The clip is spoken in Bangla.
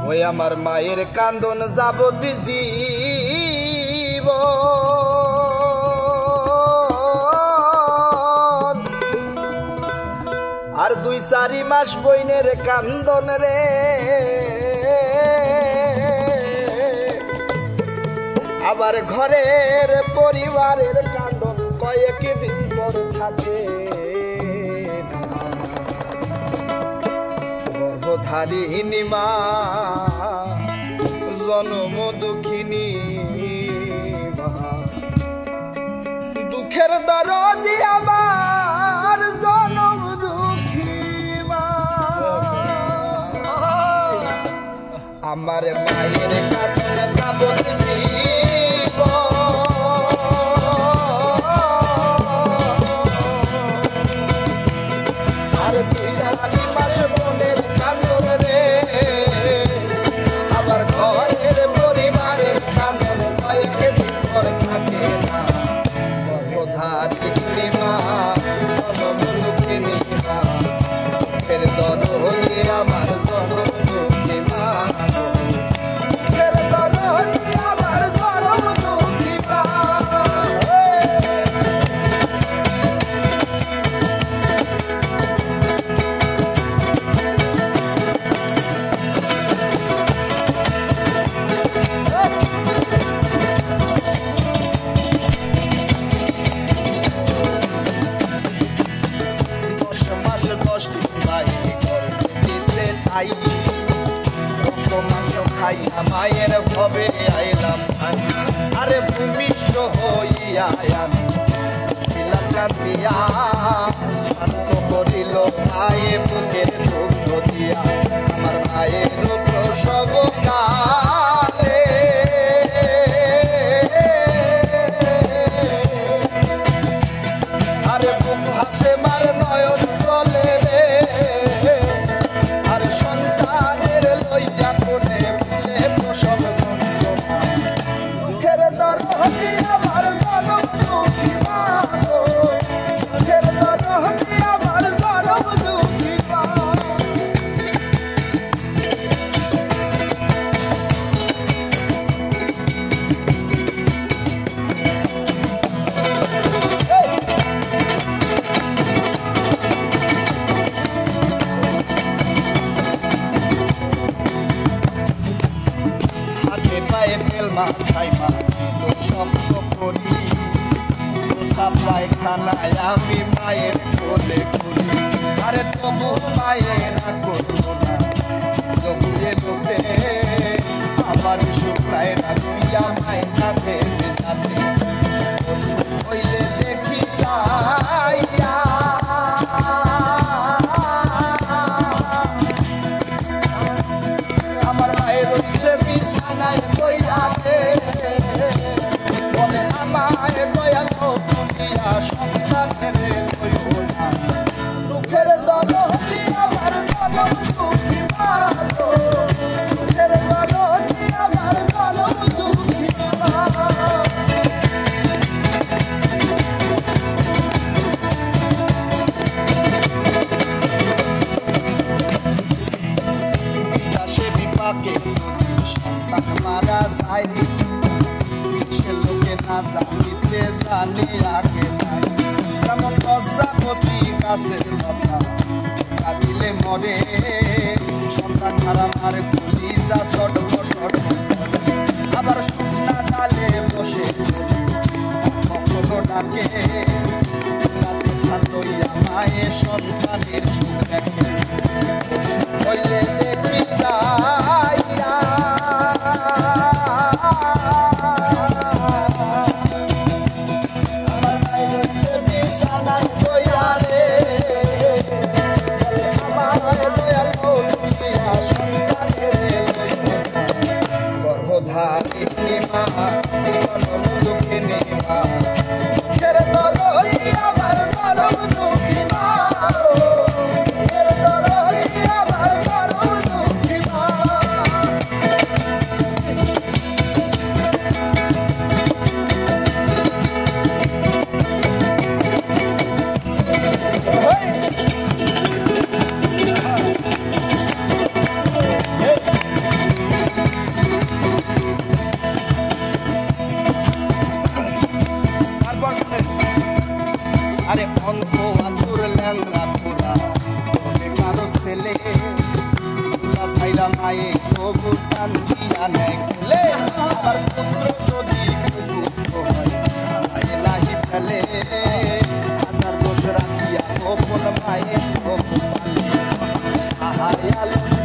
ওই আমার মায়ের কান্দন যাবতি জীব আর 2-4 মাস বইনের কান্দন রে আবার ঘরের পরিবারের কান্দন কয়েকদিন পর থাকে গর্ভধারিণী মা জনম দুঃখিনী মা দুঃখের দরদি আমার জনম দুঃখী মা আমার মায়ের কাছে যাব মায়ের ভবে আইলাম আরে ভূমিষ্ঠ হইয়া আমি কান্দিয়া শান্ত করিল মায়ে বুকের দুঃখ দিয়া আমার মায়ের প্রসব কালে আরে বুক হাসে মার নয়ন চলে রে আরে সন্তানের লইয়া কোনে আমি মায়ের কোলে করি আরে তবু মায়ের করবো না জগুয়ে লোতে আমার শুক্রায় না তুইয়া মায়ের না ভেবে যাতে হইলে দেখি চাইয়া আমার মায়ের হচ্ছে বিছানায় কইরা বলে আমার দয়াল দুনিয়া সন্তানের কইব না দুঃখের দরদি আমার জনম দুঃখী মা দুঃখের দরদি আমার জনম দুঃখী মা সে বিপাকে সন্তান মারা যায় সে লোকে না জানিতে জানি আগে নাই যেমন প্রজাপতি গাছের লতা কাটিলে মরে সন্তান হারা মার কলিজা চটপট আবার সন্ধ্যা ডালে বসে কখনো ডাকে রাতে ভালোইয়া মায়ে সন্তানের সুখ দেখে হইলে দেখি চাইয়া গর্ভধারিণী মা জনম দুঃখিনী মা দুঃখের দরদি আমার জনম দুঃখী মা দুঃখের মাইরা মায়ে তবু টান দিয়া নেয় কোলে আবার পুত্র যদি পুত্র হয় মায়ে নাহি ফেলে হাজার দোষ রাখিয়া গোপন মায়ে গোপন সাহায় আলো